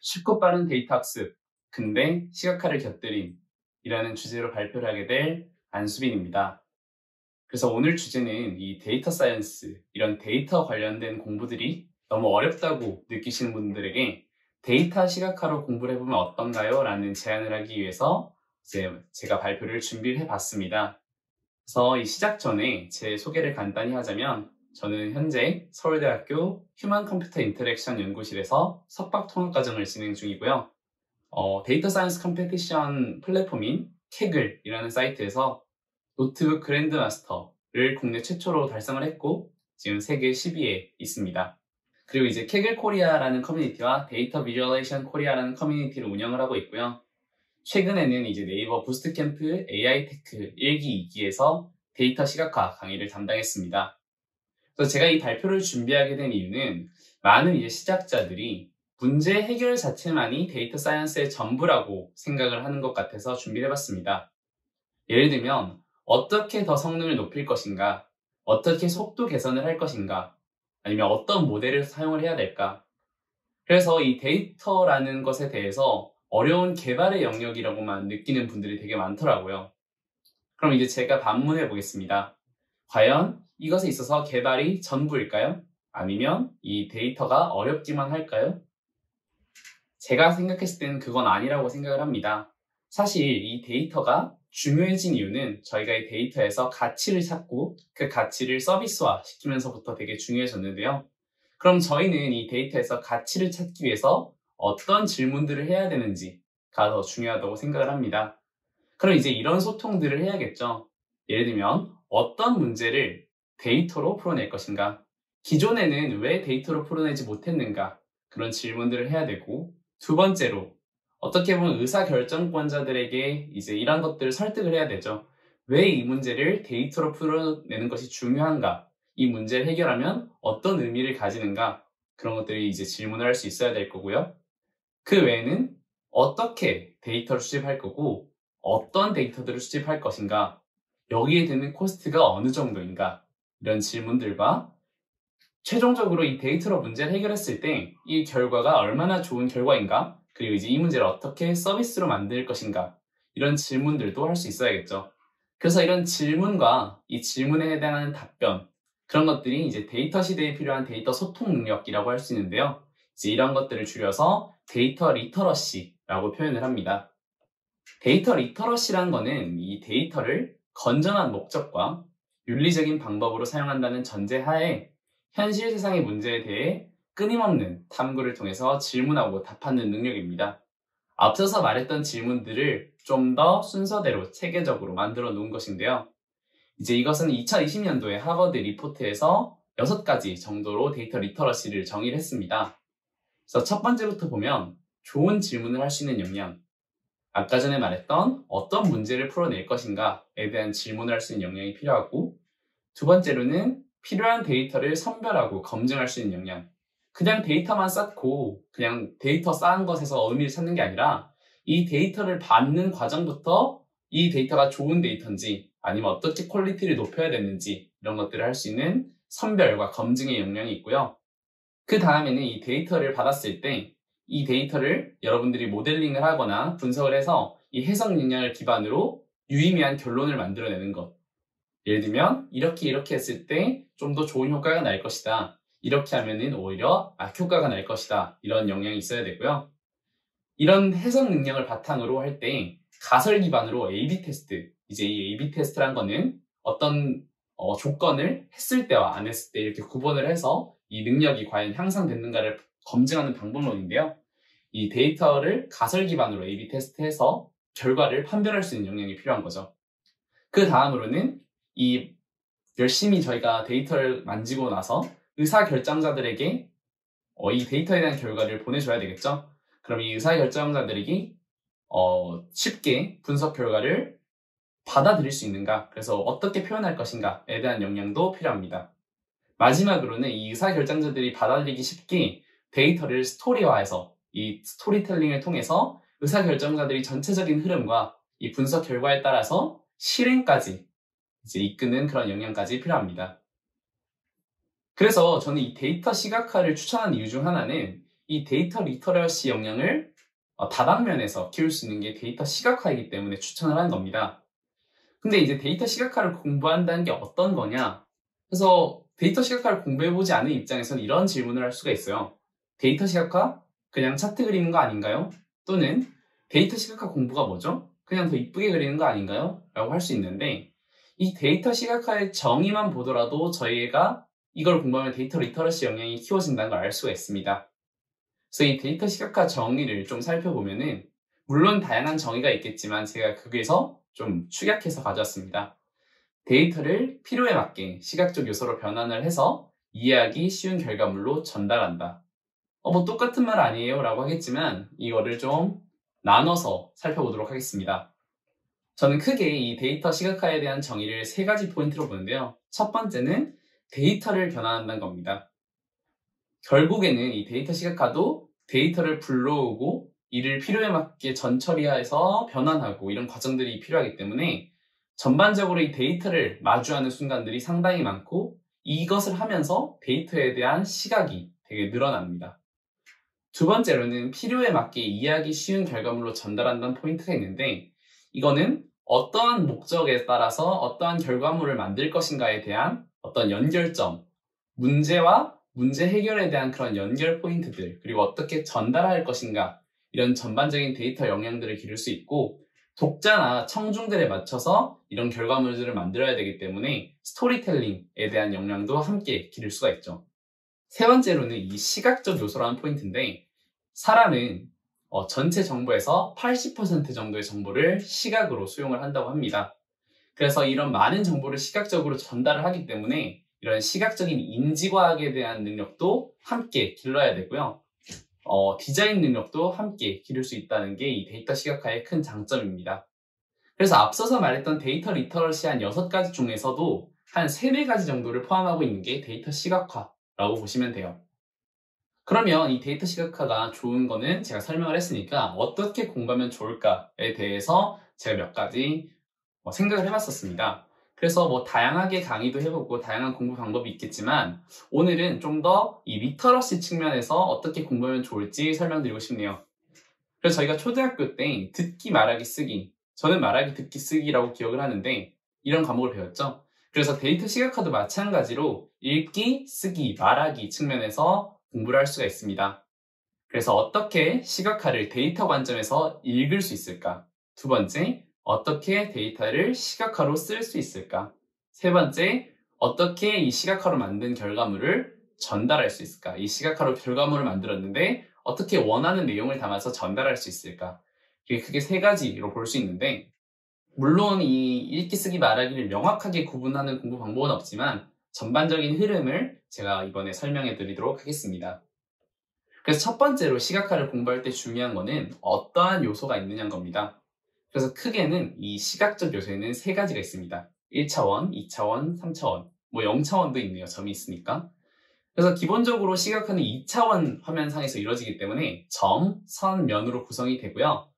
쉽고 빠른 데이터 학습, 근데 시각화를 곁들인 이라는 주제로 발표를 하게 될 안수빈입니다. 그래서 오늘 주제는 이 데이터 사이언스, 이런 데이터 관련된 공부들이 너무 어렵다고 느끼시는 분들에게 데이터 시각화로 공부를 해보면 어떤가요? 라는 제안을 하기 위해서 제가 발표를 준비를 해봤습니다. 그래서 이 시작 전에 제 소개를 간단히 하자면 저는 현재 서울대학교 휴먼 컴퓨터 인터랙션 연구실에서 석박 통합과정을 진행 중이고요. 데이터 사이언스 컴페티션 플랫폼인 케글이라는 사이트에서 노트북 그랜드마스터를 국내 최초로 달성을 했고 지금 세계 10위에 있습니다. 그리고 이제 케글 코리아라는 커뮤니티와 데이터 비주얼레이션 코리아라는 커뮤니티를 운영을 하고 있고요. 최근에는 이제 네이버 부스트캠프 AI 테크 1기, 2기에서 데이터 시각화 강의를 담당했습니다. 그래서 제가 이 발표를 준비하게 된 이유는 많은 이제 시작자들이 문제 해결 자체만이 데이터 사이언스의 전부라고 생각을 하는 것 같아서 준비를 해봤습니다. 예를 들면 어떻게 더 성능을 높일 것인가, 어떻게 속도 개선을 할 것인가, 아니면 어떤 모델을 사용을 해야 될까. 그래서 이 데이터라는 것에 대해서 어려운 개발의 영역이라고만 느끼는 분들이 되게 많더라고요. 그럼 이제 제가 반문해 보겠습니다. 과연 이것에 있어서 개발이 전부일까요? 아니면 이 데이터가 어렵기만 할까요? 제가 생각했을 때는 그건 아니라고 생각을 합니다. 사실 이 데이터가 중요해진 이유는 저희가 이 데이터에서 가치를 찾고 그 가치를 서비스화 시키면서부터 되게 중요해졌는데요. 그럼 저희는 이 데이터에서 가치를 찾기 위해서 어떤 질문들을 해야 되는지가 더 중요하다고 생각을 합니다. 그럼 이제 이런 소통들을 해야겠죠. 예를 들면 어떤 문제를 데이터로 풀어낼 것인가? 기존에는 왜 데이터로 풀어내지 못했는가? 그런 질문들을 해야 되고, 두 번째로 어떻게 보면 의사결정권자들에게 이제 이런 것들을 설득을 해야 되죠. 왜 이 문제를 데이터로 풀어내는 것이 중요한가? 이 문제를 해결하면 어떤 의미를 가지는가? 그런 것들이 이제 질문을 할 수 있어야 될 거고요. 그 외에는 어떻게 데이터를 수집할 거고 어떤 데이터들을 수집할 것인가, 여기에 드는 코스트가 어느 정도인가, 이런 질문들과 최종적으로 이 데이터로 문제를 해결했을 때 이 결과가 얼마나 좋은 결과인가, 그리고 이제 이 문제를 어떻게 서비스로 만들 것인가, 이런 질문들도 할 수 있어야겠죠. 그래서 이런 질문과 이 질문에 해당하는 답변, 그런 것들이 이제 데이터 시대에 필요한 데이터 소통 능력이라고 할 수 있는데요. 이제 이런 것들을 줄여서 데이터 리터러시라고 표현을 합니다. 데이터 리터러시라는 거는 이 데이터를 건전한 목적과 윤리적인 방법으로 사용한다는 전제하에 현실 세상의 문제에 대해 끊임없는 탐구를 통해서 질문하고 답하는 능력입니다. 앞서서 말했던 질문들을 좀 더 순서대로 체계적으로 만들어 놓은 것인데요. 이제 이것은 2020년도에 하버드 리포트에서 6가지 정도로 데이터 리터러시를 정의를 했습니다. 그래서 첫 번째부터 보면 좋은 질문을 할 수 있는 역량, 아까 전에 말했던 어떤 문제를 풀어낼 것인가에 대한 질문을 할 수 있는 역량이 필요하고, 두 번째로는 필요한 데이터를 선별하고 검증할 수 있는 역량. 그냥 데이터만 쌓고 그냥 데이터 쌓은 것에서 의미를 찾는 게 아니라 이 데이터를 받는 과정부터 이 데이터가 좋은 데이터인지 아니면 어떻게 퀄리티를 높여야 되는지 이런 것들을 할 수 있는 선별과 검증의 역량이 있고요. 그 다음에는 이 데이터를 받았을 때 이 데이터를 여러분들이 모델링을 하거나 분석을 해서 이 해석 역량을 기반으로 유의미한 결론을 만들어내는 것. 예를 들면 이렇게 했을 때 좀 더 좋은 효과가 날 것이다. 이렇게 하면은 오히려 악효과가 날 것이다. 이런 역량이 있어야 되고요. 이런 해석 능력을 바탕으로 할 때 가설 기반으로 A/B 테스트, 이제 이 A/B 테스트란 거는 어떤 조건을 했을 때와 안 했을 때 이렇게 구분을 해서 이 능력이 과연 향상됐는가를 검증하는 방법론인데요. 이 데이터를 가설 기반으로 A/B 테스트해서 결과를 판별할 수 있는 역량이 필요한 거죠. 그 다음으로는 이 열심히 저희가 데이터를 만지고 나서 의사결정자들에게 이 데이터에 대한 결과를 보내줘야 되겠죠. 그럼 이 의사결정자들에게 쉽게 분석 결과를 받아들일 수 있는가, 그래서 어떻게 표현할 것인가에 대한 역량도 필요합니다. 마지막으로는 이 의사결정자들이 받아들이기 쉽게 데이터를 스토리화해서 이 스토리텔링을 통해서 의사결정자들이 전체적인 흐름과 이 분석 결과에 따라서 실행까지 이제 이끄는 그런 역량까지 필요합니다. 그래서 저는 이 데이터 시각화를 추천하는 이유 중 하나는 이 데이터 리터러시 역량을 다방면에서 키울 수 있는 게 데이터 시각화이기 때문에 추천을 하는 겁니다. 근데 이제 데이터 시각화를 공부한다는 게 어떤 거냐? 그래서 데이터 시각화를 공부해보지 않은 입장에서는 이런 질문을 할 수가 있어요. 데이터 시각화? 그냥 차트 그리는 거 아닌가요? 또는 데이터 시각화 공부가 뭐죠? 그냥 더 이쁘게 그리는 거 아닌가요? 라고 할 수 있는데 이 데이터 시각화의 정의만 보더라도 저희가 이걸 공부하면 데이터 리터러시 역량이 키워진다는 걸 알 수가 있습니다. 그래서 이 데이터 시각화 정의를 좀 살펴보면은 물론 다양한 정의가 있겠지만 제가 거기에서 좀 축약해서 가져왔습니다. 데이터를 필요에 맞게 시각적 요소로 변환을 해서 이해하기 쉬운 결과물로 전달한다. 뭐 똑같은 말 아니에요? 라고 하겠지만 이거를 좀 나눠서 살펴보도록 하겠습니다. 저는 크게 이 데이터 시각화에 대한 정의를 3가지 포인트로 보는데요. 첫 번째는 데이터를 변환한다는 겁니다. 결국에는 이 데이터 시각화도 데이터를 불러오고 이를 필요에 맞게 전처리해서 변환하고 이런 과정들이 필요하기 때문에 전반적으로 이 데이터를 마주하는 순간들이 상당히 많고 이것을 하면서 데이터에 대한 시각이 되게 늘어납니다. 두 번째로는 필요에 맞게 이해하기 쉬운 결과물로 전달한다는 포인트가 있는데 이거는 어떠한 목적에 따라서 어떠한 결과물을 만들 것인가에 대한 어떤 연결점, 문제와 문제 해결에 대한 그런 연결 포인트들, 그리고 어떻게 전달할 것인가 이런 전반적인 데이터 역량들을 기를 수 있고 독자나 청중들에 맞춰서 이런 결과물들을 만들어야 되기 때문에 스토리텔링에 대한 역량도 함께 기를 수가 있죠. 세 번째로는 이 시각적 요소라는 포인트인데 사람은 전체 정보에서 80% 정도의 정보를 시각으로 수용을 한다고 합니다. 그래서 이런 많은 정보를 시각적으로 전달을 하기 때문에 이런 시각적인 인지과학에 대한 능력도 함께 길러야 되고요. 디자인 능력도 함께 기를 수 있다는 게 이 데이터 시각화의 큰 장점입니다. 그래서 앞서서 말했던 데이터 리터러시 한 6가지 중에서도 한 3, 4가지 정도를 포함하고 있는 게 데이터 시각화라고 보시면 돼요. 그러면 이 데이터 시각화가 좋은 거는 제가 설명을 했으니까 어떻게 공부하면 좋을까에 대해서 제가 몇 가지 생각을 해봤었습니다. 그래서 다양하게 강의도 해보고 다양한 공부 방법이 있겠지만 오늘은 좀 더 이 리터러시 측면에서 어떻게 공부하면 좋을지 설명드리고 싶네요. 그래서 저희가 초등학교 때 듣기, 말하기, 쓰기, 저는 말하기, 듣기, 쓰기라고 기억을 하는데 이런 과목을 배웠죠. 그래서 데이터 시각화도 마찬가지로 읽기, 쓰기, 말하기 측면에서 공부를 할 수가 있습니다. 그래서 어떻게 시각화를 데이터 관점에서 읽을 수 있을까? 두 번째, 어떻게 데이터를 시각화로 쓸 수 있을까? 세 번째, 어떻게 이 시각화로 만든 결과물을 전달할 수 있을까? 이 시각화로 결과물을 만들었는데 어떻게 원하는 내용을 담아서 전달할 수 있을까? 이게 크게 3가지로 볼 수 있는데 물론 이 읽기, 쓰기, 말하기를 명확하게 구분하는 공부 방법은 없지만 전반적인 흐름을 제가 이번에 설명해 드리도록 하겠습니다. 그래서 첫 번째로 시각화를 공부할 때 중요한 거는 어떠한 요소가 있느냐인 겁니다. 그래서 크게는 이 시각적 요소에는 3가지가 있습니다. 1차원, 2차원, 3차원, 0차원도 있네요. 점이 있으니까. 그래서 기본적으로 시각화는 2차원 화면상에서 이루어지기 때문에 점, 선, 면으로 구성이 되고요.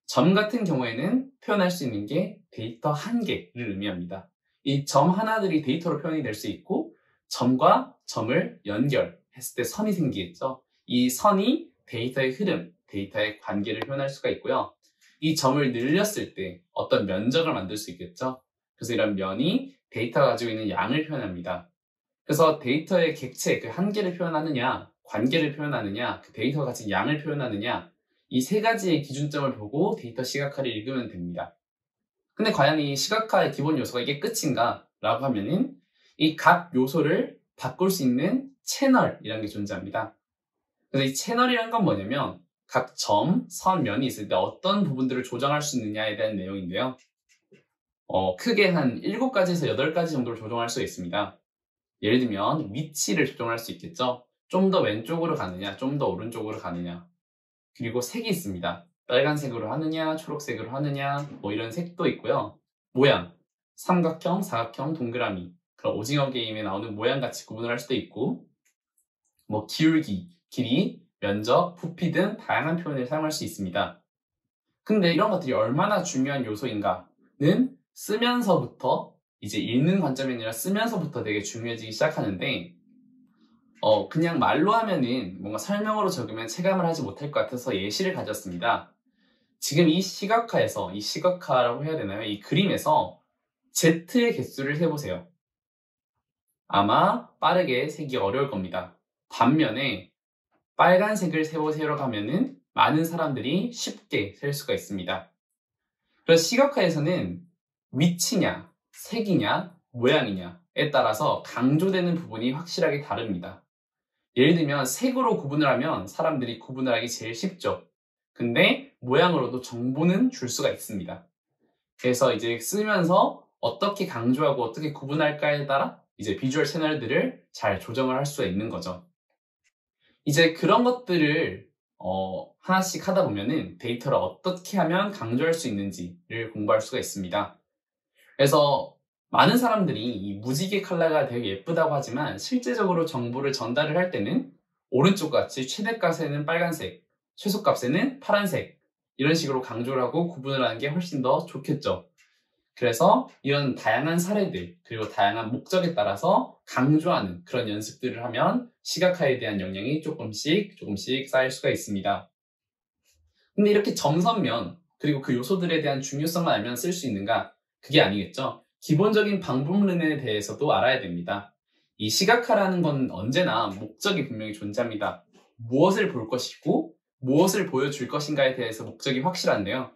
점 같은 경우에는 표현할 수 있는 게 데이터 한 개를 의미합니다. 이 점 하나들이 데이터로 표현이 될 수 있고 점과 점을 연결했을 때 선이 생기겠죠. 이 선이 데이터의 흐름, 데이터의 관계를 표현할 수가 있고요. 이 점을 늘렸을 때 어떤 면적을 만들 수 있겠죠. 그래서 이런 면이 데이터가 가지고 있는 양을 표현합니다. 그래서 데이터의 객체, 그 한계를 표현하느냐, 관계를 표현하느냐, 그 데이터가 가진 양을 표현하느냐, 이 3가지의 기준점을 보고 데이터 시각화를 읽으면 됩니다. 근데 과연 이 시각화의 기본 요소가 이게 끝인가? 라고 하면은 이 각 요소를 바꿀 수 있는 채널이라는 게 존재합니다. 그래서 이 채널이라는 건 뭐냐면 각 점, 선, 면이 있을 때 어떤 부분들을 조정할 수 있느냐에 대한 내용인데요. 크게 한 7가지에서 8가지 정도를 조정할 수 있습니다. 예를 들면 위치를 조정할 수 있겠죠. 좀 더 왼쪽으로 가느냐, 좀 더 오른쪽으로 가느냐. 그리고 색이 있습니다. 빨간색으로 하느냐, 초록색으로 하느냐, 이런 색도 있고요. 모양, 삼각형, 사각형, 동그라미. 그런 오징어 게임에 나오는 모양 같이 구분을 할 수도 있고, 기울기, 길이, 면적, 부피 등 다양한 표현을 사용할 수 있습니다. 근데 이런 것들이 얼마나 중요한 요소인가는 쓰면서부터 이제 읽는 관점이 아니라 쓰면서부터 되게 중요해지기 시작하는데 그냥 말로 하면은 뭔가 설명으로 적으면 체감을 하지 못할 것 같아서 예시를 가졌습니다. 지금 이 시각화라고 해야 되나요? 이 그림에서 Z의 개수를 세보세요. 아마 빠르게 세기 어려울 겁니다. 반면에 빨간색을 세보세요라고 하면은 많은 사람들이 쉽게 셀 수가 있습니다. 그래서 시각화에서는 위치냐, 색이냐, 모양이냐에 따라서 강조되는 부분이 확실하게 다릅니다. 예를 들면 색으로 구분을 하면 사람들이 구분을 하기 제일 쉽죠. 근데 모양으로도 정보는 줄 수가 있습니다. 그래서 이제 쓰면서 어떻게 강조하고 어떻게 구분할까에 따라 이제 비주얼 채널들을 잘 조정을 할 수가 있는 거죠. 이제 그런 것들을 하나씩 하다 보면은 데이터를 어떻게 하면 강조할 수 있는지를 공부할 수가 있습니다. 그래서 많은 사람들이 이 무지개 컬러가 되게 예쁘다고 하지만 실제적으로 정보를 전달을 할 때는 오른쪽 같이 최대값에는 빨간색, 최소값에는 파란색 이런 식으로 강조를 하고 구분을 하는 게 훨씬 더 좋겠죠. 그래서 이런 다양한 사례들 그리고 다양한 목적에 따라서 강조하는 그런 연습들을 하면 시각화에 대한 역량이 조금씩 쌓일 수가 있습니다. 근데 이렇게 점선면 그리고 그 요소들에 대한 중요성만 알면 쓸 수 있는가? 그게 아니겠죠. 기본적인 방법론에 대해서도 알아야 됩니다. 이 시각화라는 건 언제나 목적이 분명히 존재합니다. 무엇을 볼 것이고 무엇을 보여줄 것인가에 대해서 목적이 확실한데요.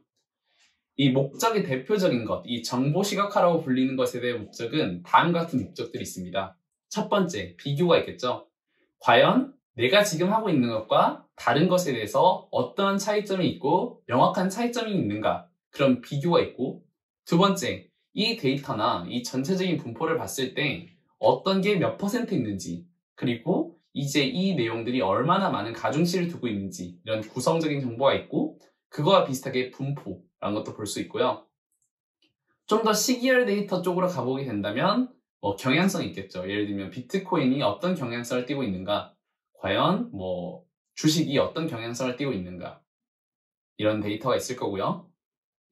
이 목적의 대표적인 것, 이 정보 시각화라고 불리는 것에 대한 목적은 다음과 같은 목적들이 있습니다. 첫 번째, 비교가 있겠죠. 과연 내가 지금 하고 있는 것과 다른 것에 대해서 어떤 차이점이 있고 명확한 차이점이 있는가, 그런 비교가 있고, 두 번째, 이 데이터나 이 전체적인 분포를 봤을 때 어떤 게 몇 퍼센트 있는지, 그리고 이제 이 내용들이 얼마나 많은 가중치를 두고 있는지 이런 구성적인 정보가 있고, 그거와 비슷하게 분포라는 것도 볼 수 있고요. 좀 더 시기열 데이터 쪽으로 가보게 된다면 경향성이 있겠죠. 예를 들면 비트코인이 어떤 경향성을 띠고 있는가, 과연 주식이 어떤 경향성을 띠고 있는가, 이런 데이터가 있을 거고요.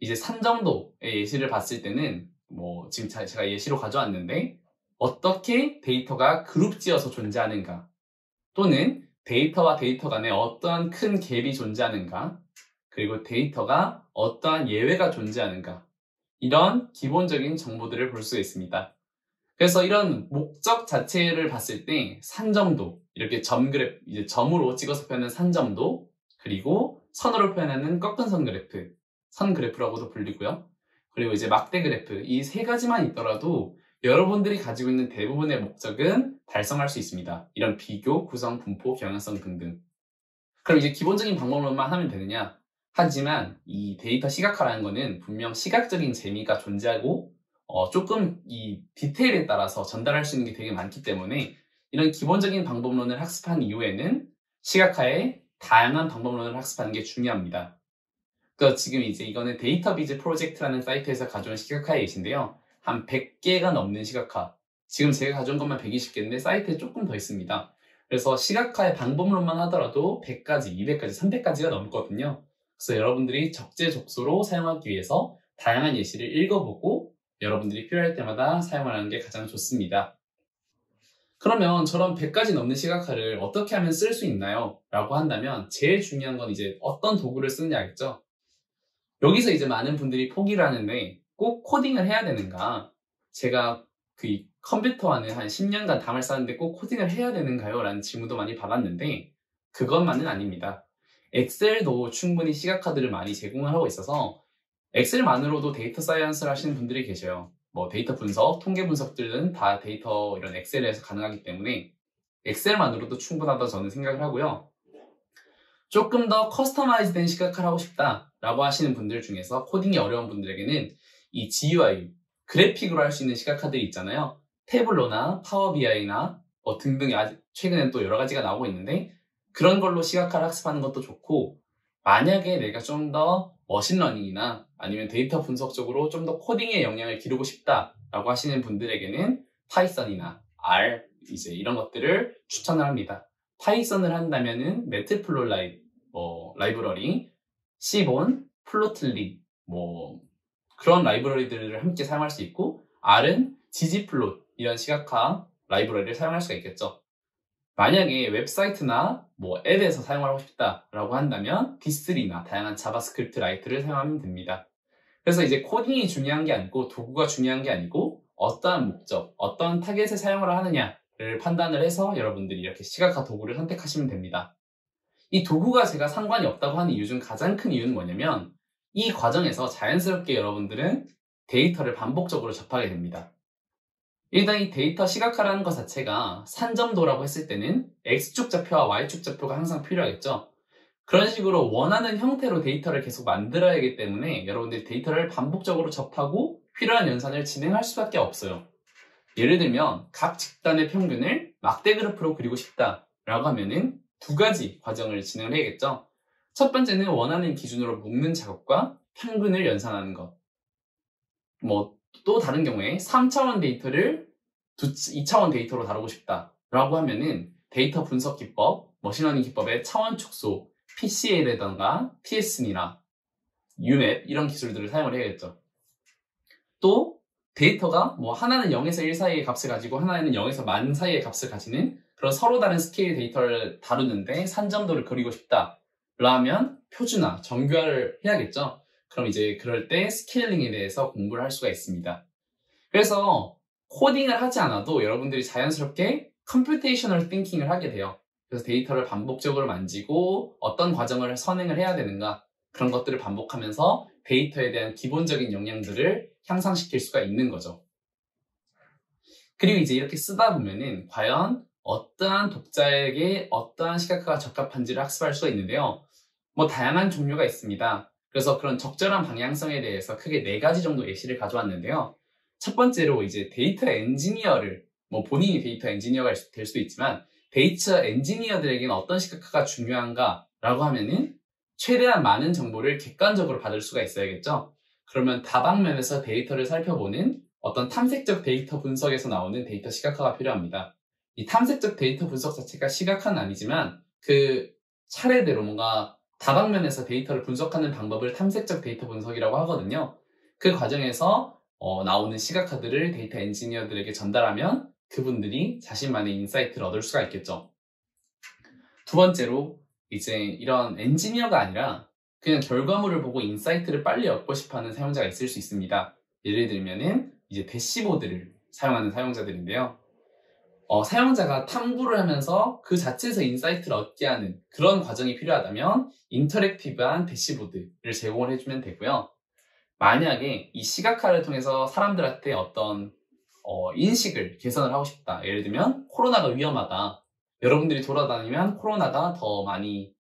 이제 산정도의 예시를 봤을 때는 지금 제가 예시로 가져왔는데 어떻게 데이터가 그룹지어서 존재하는가, 또는 데이터와 데이터 간에 어떠한 큰 갭이 존재하는가, 그리고 데이터가 어떠한 예외가 존재하는가, 이런 기본적인 정보들을 볼 수가 있습니다. 그래서 이런 목적 자체를 봤을 때 산정도, 이렇게 이제 점으로 찍어서 표현하는 산정도, 그리고 선으로 표현하는 꺾은 선 그래프, 선 그래프라고도 불리고요. 그리고 이제 막대 그래프, 이 세 가지만 있더라도 여러분들이 가지고 있는 대부분의 목적은 달성할 수 있습니다. 이런 비교, 구성, 분포, 경향성 등등. 그럼 이제 기본적인 방법론만 하면 되느냐? 하지만 이 데이터 시각화라는 거는 분명 시각적인 재미가 존재하고 조금 이 디테일에 따라서 전달할 수 있는 게 되게 많기 때문에 이런 기본적인 방법론을 학습한 이후에는 시각화의 다양한 방법론을 학습하는 게 중요합니다. 그래서 지금 이제 이거는 데이터비즈 프로젝트라는 사이트에서 가져온 시각화의 예시인데요. 한 100개가 넘는 시각화. 지금 제가 가져온 것만 120개인데 사이트에 조금 더 있습니다. 그래서 시각화의 방법론만 하더라도 100가지, 200가지, 300가지가 넘거든요. 그래서 여러분들이 적재적소로 사용하기 위해서 다양한 예시를 읽어보고 여러분들이 필요할 때마다 사용하는 게 가장 좋습니다. 그러면 저런 100가지 넘는 시각화를 어떻게 하면 쓸 수 있나요? 라고 한다면 제일 중요한 건 이제 어떤 도구를 쓰느냐겠죠? 여기서 이제 많은 분들이 포기를 하는데 꼭 코딩을 해야 되는가? 제가 그 컴퓨터 안에 한 10년간 담을 쌓았는데 꼭 코딩을 해야 되는가요? 라는 질문도 많이 받았는데 그것만은 아닙니다. 엑셀도 충분히 시각화들을 많이 제공을 하고 있어서 엑셀만으로도 데이터 사이언스를 하시는 분들이 계셔요. 데이터 분석, 통계 분석들은 다 데이터 이런 엑셀에서 가능하기 때문에 엑셀만으로도 충분하다고 저는 생각을 하고요. 조금 더 커스터마이즈된 시각화를 하고 싶다라고 하시는 분들 중에서 코딩이 어려운 분들에게는 이 GUI, 그래픽으로 할 수 있는 시각화들이 있잖아요. 태블로나 파워 BI나 등등 최근엔 또 여러 가지가 나오고 있는데 그런 걸로 시각화를 학습하는 것도 좋고, 만약에 내가 좀 더 머신러닝이나 아니면 데이터 분석 쪽으로 좀 더 코딩의 역량을 기르고 싶다라고 하시는 분들에게는 파이썬이나 R 이제 이런 것들을 추천을 합니다. 파이썬을 한다면은 매트플롯라이브 라이브러리, 시본, 플로틀리 그런 라이브러리들을 함께 사용할 수 있고, R은 ggplot 이런 시각화 라이브러리를 사용할 수가 있겠죠. 만약에 웹사이트나 뭐 앱에서 사용하고 싶다라고 한다면 D3나 다양한 자바스크립트 라이트를 사용하면 됩니다. 그래서 이제 코딩이 중요한 게 아니고 도구가 중요한 게 아니고 어떠한 목적, 어떤 타겟에 사용을 하느냐를 판단을 해서 여러분들이 이렇게 시각화 도구를 선택하시면 됩니다. 이 도구가 제가 상관이 없다고 하는 이유 중 가장 큰 이유는 뭐냐면 이 과정에서 자연스럽게 여러분들은 데이터를 반복적으로 접하게 됩니다. 일단 이 데이터 시각화라는 것 자체가 산점도라고 했을 때는 X축 좌표와 Y축 좌표가 항상 필요하겠죠. 그런 식으로 원하는 형태로 데이터를 계속 만들어야 하기 때문에 여러분들이 데이터를 반복적으로 접하고 필요한 연산을 진행할 수밖에 없어요. 예를 들면 각 집단의 평균을 막대 그래프로 그리고 싶다라고 하면은 두 가지 과정을 진행을 해야겠죠. 첫 번째는 원하는 기준으로 묶는 작업과 평균을 연산하는 것. 또 다른 경우에 3차원 데이터를 2차원 데이터로 다루고 싶다라고 하면은 데이터 분석 기법, 머신러닝 기법의 차원 축소, PCA라던가 TSN이나 UMAP 이런 기술들을 사용을 해야겠죠. 또 데이터가 하나는 0에서 1 사이의 값을 가지고 하나는 0에서 만 사이의 값을 가지는 그런 서로 다른 스케일 데이터를 다루는데 산점도를 그리고 싶다라고 하면 표준화, 정교화를 해야겠죠. 그럼 이제 그럴 때 스케일링에 대해서 공부를 할 수가 있습니다. 그래서 코딩을 하지 않아도 여러분들이 자연스럽게 컴퓨테이셔널 띵킹을 하게 돼요. 그래서 데이터를 반복적으로 만지고 어떤 과정을 선행을 해야 되는가 그런 것들을 반복하면서 데이터에 대한 기본적인 역량들을 향상시킬 수가 있는 거죠. 그리고 이제 이렇게 쓰다 보면은 과연 어떠한 독자에게 어떠한 시각화가 적합한지를 학습할 수가 있는데요. 다양한 종류가 있습니다. 그래서 그런 적절한 방향성에 대해서 크게 4가지 정도 예시를 가져왔는데요. 첫 번째로 이제 데이터 엔지니어를 본인이 데이터 엔지니어가 될 수도 있지만 데이터 엔지니어들에게는 어떤 시각화가 중요한가라고 하면은 최대한 많은 정보를 객관적으로 받을 수가 있어야겠죠. 그러면 다방면에서 데이터를 살펴보는 어떤 탐색적 데이터 분석에서 나오는 데이터 시각화가 필요합니다. 이 탐색적 데이터 분석 자체가 시각화는 아니지만 그 차례대로 다방면에서 데이터를 분석하는 방법을 탐색적 데이터 분석이라고 하거든요. 그 과정에서 나오는 시각화들을 데이터 엔지니어들에게 전달하면 그분들이 자신만의 인사이트를 얻을 수가 있겠죠. 두 번째로 이제 이런 엔지니어가 아니라 그냥 결과물을 보고 인사이트를 빨리 얻고 싶어하는 사용자가 있을 수 있습니다. 예를 들면은 이제 대시보드를 사용하는 사용자들인데요. 사용자가 탐구를 하면서 그 자체에서 인사이트를 얻게 하는 그런 과정이 필요하다면 인터랙티브한 대시보드를 제공을 해주면 되고요. 만약에 이 시각화를 통해서 사람들한테 어떤 인식을 개선을 하고 싶다. 예를 들면 코로나가 위험하다. 여러분들이 돌아다니면 코로나가 더 많이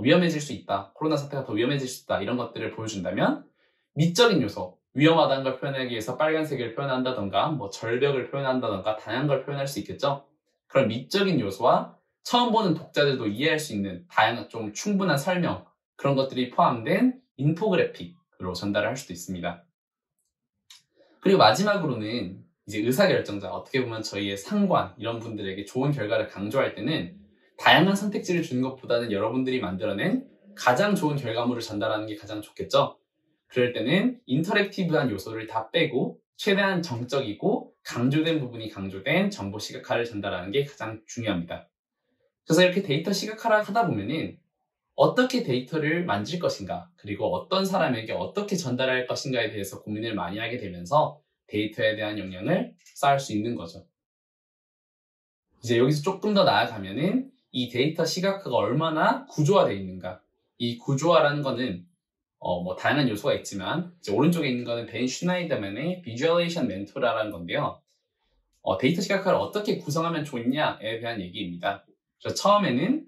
위험해질 수 있다. 코로나 사태가 더 위험해질 수 있다. 이런 것들을 보여준다면 미적인 요소, 위험하다는 걸 표현하기 위해서 빨간색을 표현한다던가 절벽을 표현한다던가 다양한 걸 표현할 수 있겠죠. 그런 미적인 요소와 처음 보는 독자들도 이해할 수 있는 다양한 좀 충분한 설명 그런 것들이 포함된 인포그래픽으로 전달을 할 수도 있습니다. 그리고 마지막으로는 이제 의사결정자, 어떻게 보면 저희의 상관 이런 분들에게 좋은 결과를 강조할 때는 다양한 선택지를 주는 것보다는 여러분들이 만들어낸 가장 좋은 결과물을 전달하는 게 가장 좋겠죠. 그럴 때는 인터랙티브한 요소를 다 빼고 최대한 정적이고 강조된 부분이 강조된 정보 시각화를 전달하는 게 가장 중요합니다. 그래서 이렇게 데이터 시각화를 하다 보면은 어떻게 데이터를 만질 것인가 그리고 어떤 사람에게 어떻게 전달할 것인가에 대해서 고민을 많이 하게 되면서 데이터에 대한 역량을 쌓을 수 있는 거죠. 이제 여기서 조금 더 나아가면은 이 데이터 시각화가 얼마나 구조화되어 있는가. 이 구조화라는 거는 다양한 요소가 있지만 이제 오른쪽에 있는 거는 벤 슈나이더맨의 비주얼레이션 멘토라라는 건데요. 데이터 시각화를 어떻게 구성하면 좋냐에 대한 얘기입니다. 그래서 처음에는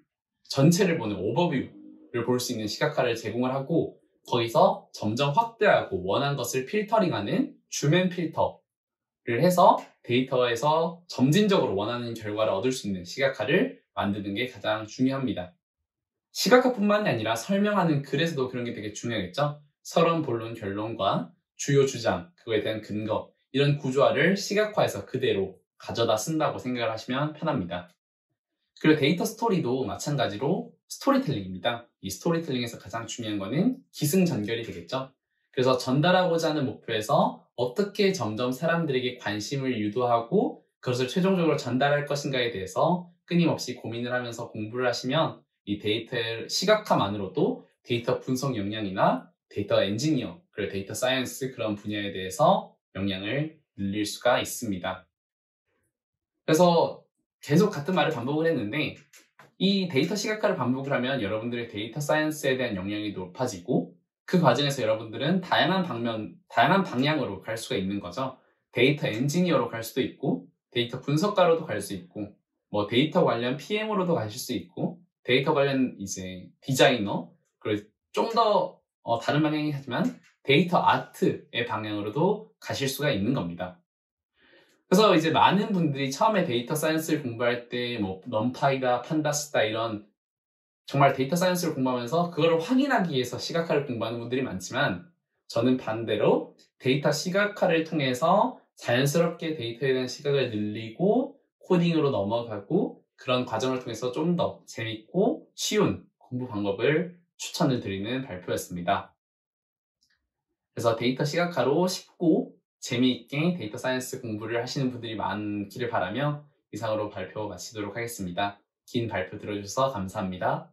전체를 보는 오버뷰를 볼 수 있는 시각화를 제공을 하고 거기서 점점 확대하고 원한 것을 필터링하는 줌앤 필터를 해서 데이터에서 점진적으로 원하는 결과를 얻을 수 있는 시각화를 만드는 게 가장 중요합니다. 시각화뿐만이 아니라 설명하는 글에서도 그런 게 되게 중요하겠죠. 서론, 본론, 결론과 주요 주장, 그거에 대한 근거 이런 구조화를 시각화해서 그대로 가져다 쓴다고 생각을 하시면 편합니다. 그리고 데이터 스토리도 마찬가지로 스토리텔링입니다. 이 스토리텔링에서 가장 중요한 거는 기승전결이 되겠죠. 그래서 전달하고자 하는 목표에서 어떻게 점점 사람들에게 관심을 유도하고 그것을 최종적으로 전달할 것인가에 대해서 끊임없이 고민을 하면서 공부를 하시면 이 데이터의 시각화만으로도 데이터 분석 역량이나 데이터 엔지니어, 그리고 데이터 사이언스 그런 분야에 대해서 역량을 늘릴 수가 있습니다. 그래서 계속 같은 말을 반복을 했는데 이 데이터 시각화를 반복을 하면 여러분들의 데이터 사이언스에 대한 역량이 높아지고 그 과정에서 여러분들은 다양한 방향으로 갈 수가 있는 거죠. 데이터 엔지니어로 갈 수도 있고 데이터 분석가로도 갈 수 있고 뭐 데이터 관련 PM으로도 가실 수 있고 데이터 관련 이제 디자이너 그리고 좀 더 다른 방향이 하지만 데이터 아트의 방향으로도 가실 수가 있는 겁니다. 그래서 이제 많은 분들이 처음에 데이터 사이언스를 공부할 때 뭐 넘파이다, 판다스다 이런 정말 데이터 사이언스를 공부하면서 그거를 확인하기 위해서 시각화를 공부하는 분들이 많지만 저는 반대로 데이터 시각화를 통해서 자연스럽게 데이터에 대한 시각을 늘리고 코딩으로 넘어가고 그런 과정을 통해서 좀 더 재밌고 쉬운 공부 방법을 추천을 드리는 발표였습니다. 그래서 데이터 시각화로 쉽고 재미있게 데이터 사이언스 공부를 하시는 분들이 많기를 바라며 이상으로 발표 마치도록 하겠습니다. 긴 발표 들어주셔서 감사합니다.